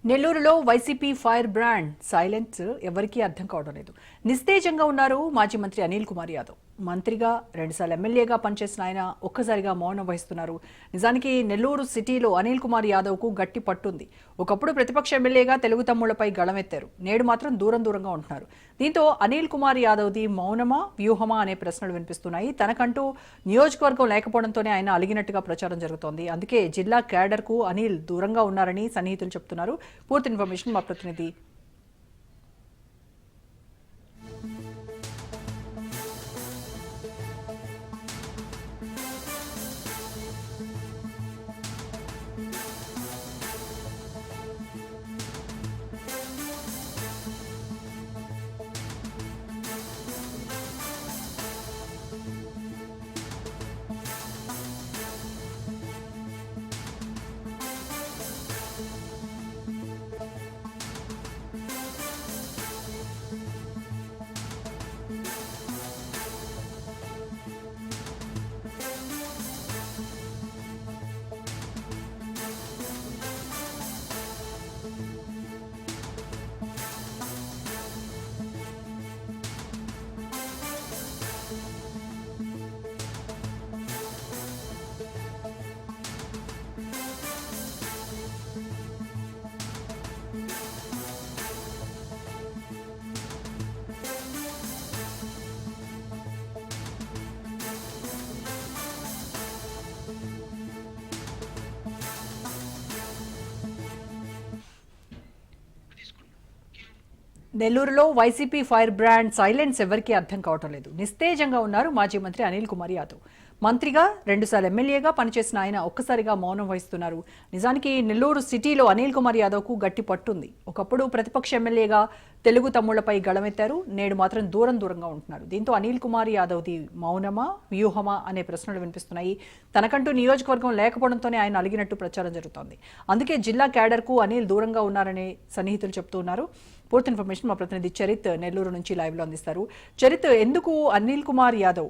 నెల్లూరులో YCP fire brand silence ఎవరికీ అర్థం కావడం లేదు. నిస్తేజంగా ఉన్నారు మాజీ మంత్రి అనిల్ కుమార్ యాదవ్. మంత్రిగా 2 సార్లు ఎమ్మెల్యేగా పనిచేసిన ఆయన ఒక్కసారిగా మౌనం వహిస్తున్నారు. నిజానికి నెల్లూరు సిటీలో అనిల్ కుమార్ యాదవ్కు గట్టి పట్టుంది. ఒకప్పుడు ప్రతిపక్ష ఎమ్మెల్యేగా తెలుగు తమ్ముళ్లపై గళమెత్తారు. నేడు మాత్రం దూరంగా ఉంటున్నారు. దీంతో అనిల్ కుమార్ యాదవ్ది మౌనమా వ్యూహమా అనే ప్రశ్నలు వినిపిస్తున్నాయి. తనకంటూ నియోజకవర్గం లేకపోవడంతోనే ఆయన అలిగినట్టుగా ప్రచారం జరుగుతోంది. అందుకే జిల్లా క్యాడర్కు అనిల్ దూరంగా ఉన్నారని సన్నిహితులు చెప్తున్నారు. పూర్తి ఇన్ఫర్మేషన్ మా ప్రతినిధి నెల్లూరులో వైసీపీ ఫైర్ బ్రాండ్ సైలెన్స్ ఎవరికీ అర్థం కావటం లేదు. నిస్తేజంగా ఉన్నారు మాజీ మంత్రి అనిల్ కుమార్ యాదవ్. మంత్రిగా 2 సార్లు ఎమ్మెల్యేగా పనిచేసిన ఆయన ఒక్కసారిగా మౌనం వహిస్తున్నారు. నిజానికి నెల్లూరు సిటీలో అనిల్ కుమార్ యాదవ్కు గట్టి పట్టుంది. ఒకప్పుడు ప్రతిపక్ష ఎమ్మెల్యేగా తెలుగు తమ్ముళ్లపై గళమెత్తారు. నేడు మాత్రం దూరంగా ఉంటున్నారు. దీంతో అనిల్ కుమార్ యాదవ్ది మౌనమా వ్యూహమా అనే ప్రశ్నలు వినిపిస్తున్నాయి. తనకంటూ నియోజకవర్గం లేకపోవడంతోనే ఆయన అలిగినట్టు ప్రచారం జరుగుతోంది. అందుకే జిల్లా క్యాడర్కు అనిల్ దూరంగా ఉన్నారని సన్నిహితులు చెప్తున్నారు. పూర్తి ఇన్ఫర్మేషన్ మా ప్రతినిధి చరిత్ నెల్లూరు నుంచి లైవ్లో అందిస్తారు. చరిత్, ఎందుకు అనిల్ కుమార్ యాదవ్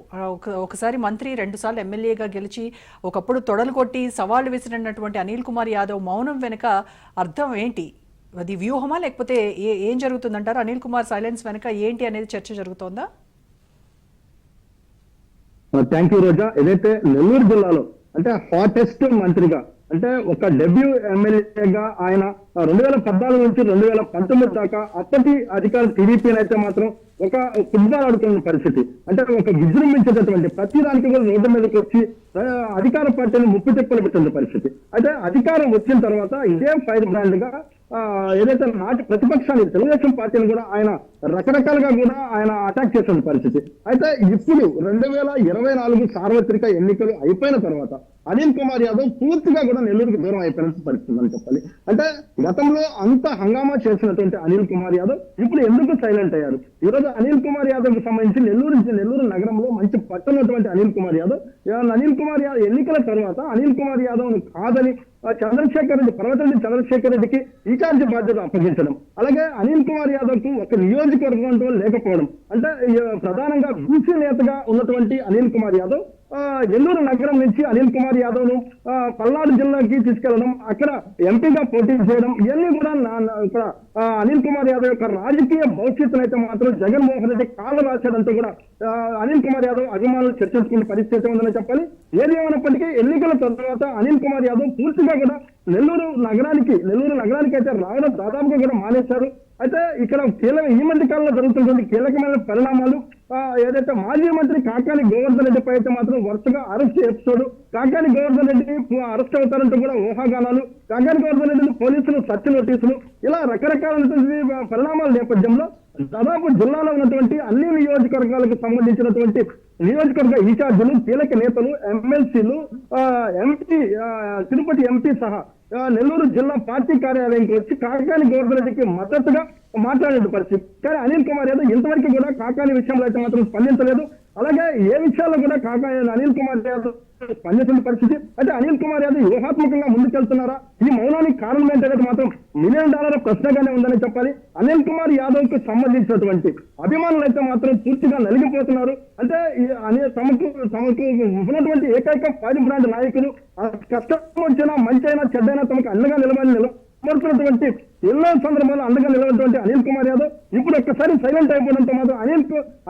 ఒకసారి మంత్రి 2 సార్లు ఎమ్మెల్యేగా గెలిచి ఒకప్పుడు తొడలు కొట్టి సవాళ్లు విసిరినటువంటి అనిల్ కుమార్ యాదవ్ మౌనం వెనుక అర్థం ఏంటి? అది వ్యూహమా లేకపోతే ఏం జరుగుతుందంటారు? అనిల్ కుమార్ సైలెన్స్ వెనుక ఏంటి అనేది చర్చ జరుగుతోందా? థ్యాంక్ యూ రోజా. ఏదైతే నెల్లూరు జిల్లాలో అంటే హాటెస్ట్ మంత్రిగా అంటే ఒక డెబ్యూ ఎమ్మెల్యేగా ఆయన 2014 నుంచి 2019 దాకా అప్పటి అధికారులు టీడీపీని అయితే మాత్రం ఒక కుద్దాడుతున్న పరిస్థితి. అంటే ఒక విజృంభించేటటువంటి ప్రతి దానికి కూడా రోడ్డు మీదకి వచ్చి అధికార పార్టీని ముప్పు చెప్పులు పెట్టిన పరిస్థితి. అయితే అధికారం వచ్చిన తర్వాత ఇదే ఫైర్ బ్రాండ్ గా ఏదైతే నాటి ప్రతిపక్షాన్ని తెలుగుదేశం పార్టీని కూడా ఆయన రకరకాలుగా కూడా ఆయన అటాక్ చేసిన పరిస్థితి. అయితే ఇప్పుడు 2024 సార్వత్రిక ఎన్నికలు అయిపోయిన తర్వాత అనిల్ కుమార్ యాదవ్ పూర్తిగా కూడా నెల్లూరుకు దూరం అయిపోయిన పరిస్థితి అని చెప్పాలి. అంటే గతంలో అంత హంగామా చేసినటువంటి అనిల్ కుమార్ యాదవ్ ఇప్పుడు ఎందుకు సైలెంట్ అయ్యారు? ఈరోజు అనిల్ కుమార్ యాదవ్ కు సంబంధించి నెల్లూరు నగరంలో మంచి పట్టున్నటువంటి అనిల్ కుమార్ యాదవ్ ఎన్నికల తర్వాత అనిల్ కుమార్ యాదవ్ కాదని చంద్రశేఖర్ రెడ్డి పర్వతరెడ్డి చంద్రశేఖర్ రెడ్డికి ఇన్ఛార్జి బాధ్యత అప్పగించడం, అలాగే అనిల్ కుమార్ యాదవ్ కు ఒక నియోజకవర్గం లేకపోవడం, అంటే ప్రధానంగా బీసీ నేతగా ఉన్నటువంటి అనిల్ కుమార్ యాదవ్ నెల్లూరు నగరం నుంచి అనిల్ కుమార్ యాదవ్ ను పల్నాడు జిల్లాకి తీసుకెళ్లడం, అక్కడ ఎంపీగా పోటీ చేయడం, ఇవన్నీ కూడా ఇక్కడ అనిల్ కుమార్ యాదవ్ యొక్క రాజకీయ భవిష్యత్తును అయితే మాత్రం జగన్మోహన్ రెడ్డి కాళ్ళు రాశాడంటూ కూడా అనిల్ కుమార్ యాదవ్ అభిమానులు చర్చించుకునే పరిస్థితి ఉందని చెప్పాలి. ఏది ఏమైనప్పటికీ ఎన్నికల తర్వాత అనిల్ కుమార్ యాదవ్ పూర్తిగా కూడా నెల్లూరు నగరానికి అయితే రావడం దాదాపుగా కూడా మానేశారు. అయితే ఇక్కడ ఈ మధ్య కాలంలో జరుగుతున్నటువంటి కీలకమైన పరిణామాలు ఏదైతే మాజీ మంత్రి కాకాని గోవర్ధన్ రెడ్డిపై అయితే మాత్రం వరుసగా arrest episode, Kakani Govardhan Reddy arrest అవుతారంటూ కూడా ఊహాగానాలు, కాకాని గోవర్ధన్ రెడ్డిని పోలీసులు సర్చ్ నోటీసులు, ఇలా రకరకాలైనటువంటి పరిణామాల నేపథ్యంలో దాదాపు జిల్లాలో ఉన్నటువంటి అన్ని నియోజకవర్గాలకు సంబంధించినటువంటి నియోజకవర్గ ఇన్ఛార్జీలు, కీలక నేతలు, ఎమ్మెల్సీలు, ఎంపీ తిరుపతి ఎంపీ సహా నెల్లూరు జిల్లా పార్టీ కార్యాలయానికి వచ్చి కాకాని గోవర్ధన్ రెడ్డికి మద్దతుగా మాట్లాడే పరిస్థితి. కానీ అనిల్ కుమార్ యాదవ్ ఇంతవరకు కూడా కాకాని విషయంలో అయితే మాత్రం స్పందించలేదు. అలాగే ఏ విషయాల్లో కూడా అనిల్ కుమార్ యాదవ్ స్పందించిన పరిస్థితి. అయితే అనిల్ కుమార్ యాదవ్ వ్యూహాత్మకంగా ముందుకెళ్తున్నారా? ఈ మౌనానికి కారణం ఏంటనేది మాత్రం $1 మిలియన్ ప్రశ్నగానే ఉందని చెప్పాలి. అనిల్ కుమార్ యాదవ్ కు సంబంధించినటువంటి అభిమానులు అయితే మాత్రం పూర్తిగా నలిగిపోతున్నారు. అంటే తమకు ఉన్నటువంటి ఏకైక ఫైర్ బ్రాండ్ నాయకులు కష్టం వచ్చినా మంచి అయినా చెడ్డైనా తమకు అండగా నిలబడుతున్నటువంటి ఎన్నో సందర్భాల్లో అండగా నిలబడినటువంటి అనిల్ కుమార్ యాదవ్ ఇప్పుడు ఒక్కసారి సైలెంట్ అయిపోవడంతో మాత్రం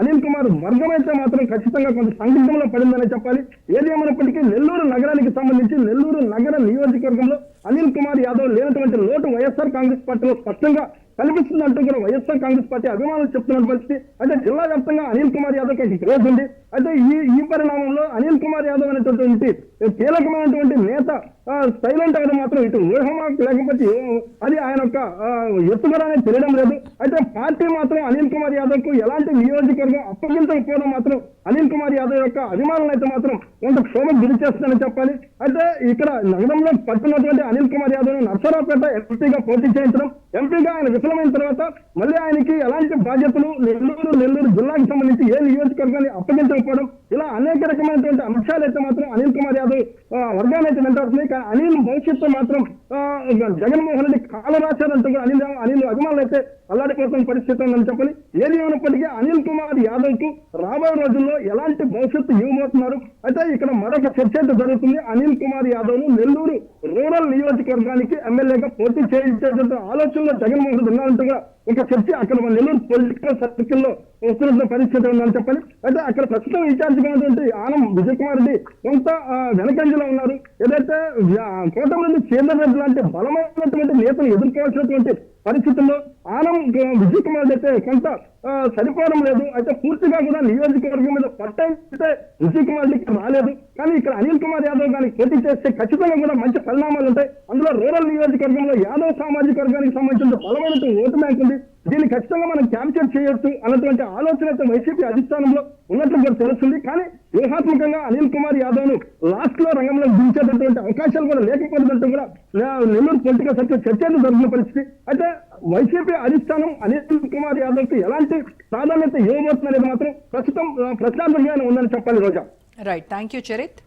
అనిల్ కుమార్ వర్గం అయితే మాత్రం ఖచ్చితంగా కొంత సందిగ్ధంలో పడిందనే చెప్పాలి. ఏది ఏమైనప్పటికీ నెల్లూరు నగరానికి సంబంధించి నెల్లూరు నగర నియోజకవర్గంలో అనిల్ కుమార్ యాదవ్ లేనటువంటి లోటు వైఎస్ఆర్ కాంగ్రెస్ పార్టీలో స్పష్టంగా కనిపిస్తుందంటూ కూడా వైఎస్ఆర్ కాంగ్రెస్ పార్టీ అభిమానులు చెప్తున్న పరిస్థితి. అయితే జిల్లా వ్యాప్తంగా అనిల్ కుమార్ యాదవ్ కి క్రేజ్ ఉంది. అయితే ఈ పరిణామంలో అనిల్ కుమార్ యాదవ్ అనేటటువంటి కీలకమైనటువంటి నేత సైలెంట్ అవ్వడం మాత్రం ఇటు ఊహమా లేకపోతే అది ఆయన యొక్క ఎత్తుగడ అనేది తెలియడం లేదు. అయితే పార్టీ మాత్రం అనిల్ కుమార్ యాదవ్ కు ఎలాంటి నియోజకవర్గం అప్పగించకపోవడం మాత్రం అనిల్ కుమార్ యాదవ్ యొక్క అభిమానులు అయితే మాత్రం కొంత క్షోభకు గురి చేస్తుందని చెప్పాలి. అయితే ఇక్కడ నగరంలో పట్టున్నటువంటి అనిల్ కుమార్ యాదవ్ నర్సరావుపేట ఎంపీగా పోటీ చేయించడం, ఎంపీగా ఆయన విఫలమైన తర్వాత మళ్ళీ ఆయనకి ఎలాంటి బాధ్యతలు నెల్లూరు జిల్లాకి సంబంధించి ఏ నియోజకవర్గాన్ని అప్పగించకపోవడం, ఇలా అనేక రకమైనటువంటి అంశాలు అయితే మాత్రం అనిల్ కుమార్ యాదవ్ వర్గాన్ని అయితే వెంటాడుతున్నాయి. కానీ అనిల్ భవిష్యత్తు మాత్రం జగన్మోహన్ రెడ్డి కాలు రాశారంటూ కూడా అనిల్ అభిమానులు అయితే అల్లాడిపోతున్న పరిస్థితి ఉందని చెప్పాలి. ఏది ఏమైనప్పటికీ అనిల్ కుమార్ యాదవ్ కు రాబోయే రోజుల్లో ఎలాంటి భవిష్యత్తు ఇవ్వబోతున్నారు. అయితే ఇక్కడ మరొక చర్చ అయితే జరుగుతుంది. అనిల్ కుమార్ యాదవ్ ను నెల్లూరు రూరల్ నియోజకవర్గానికి ఎమ్మెల్యేగా పోటీ చేయించేటువంటి ఆలోచనలో జగన్మోహన్ రెడ్డి ఉన్నారంటూ కూడా ఒక చర్చ అక్కడ నెల్లూరు పొలిటికల్ సర్కిల్లో వస్తున్న పరిస్థితి ఉందని చెప్పాలి. అయితే అక్కడ ప్రస్తుతం ఇన్ఛార్జ్ గా ఉన్నటువంటి ఆనం విజయ్ కుమార్ రెడ్డి కొంత వెనకంజలో ఉన్నారు. ఏదైతే కోటమిరెడ్డి చంద్రబాబు రెడ్డి లాంటి బలమైనటువంటి నేతలు ఎదుర్కోవాల్సినటువంటి పరిస్థితుల్లో ఆనం విజయ్ కుమార్ రెడ్డి అయితే కొంత సరిపోవడం లేదు. అయితే పూర్తిగా కూడా నియోజకవర్గం మీద పట్టయితే విజయ్ కుమార్ రెడ్డికి రాలేదు. కానీ ఇక్కడ అనిల్ కుమార్ యాదవ్ గారికి పోటీ చేస్తే ఖచ్చితంగా కూడా మంచి పరిణామాలు ఉంటాయి. అందులో రూరల్ నియోజకవర్గంలో యాదవ్ సామాజిక వర్గానికి సంబంధించిన బలమైన ఓటు బ్యాంక్ ఉంది. దీన్ని ఖచ్చితంగా మనం క్యాప్చర్ చేయొచ్చు అన్నటువంటి ఆలోచన అయితే వైసీపీ అధిష్టానంలో ఉన్నట్లు కూడా తెలుస్తుంది. కానీ వ్యూహాత్మకంగా అనిల్ కుమార్ యాదవ్ ను లాస్ట్ లో రంగంలో దించేటటువంటి అవకాశాలు కూడా లేకపోవడంతో కూడా నెల్లూరు పొలిటికల్ సర్కిల్ చర్చ జరుగుతున్న పరిస్థితి. అయితే వైసీపీ అధిష్టానం అనిల్ కుమార్ యాదవ్ కి ఎలాంటి ప్రాధాన్యత ఇవ్వబోతుందనేది మాత్రం ప్రస్తుతం ప్రశ్నార్థకంగానే ఉందని చెప్పాలి. Roja. Right, thank you Charith.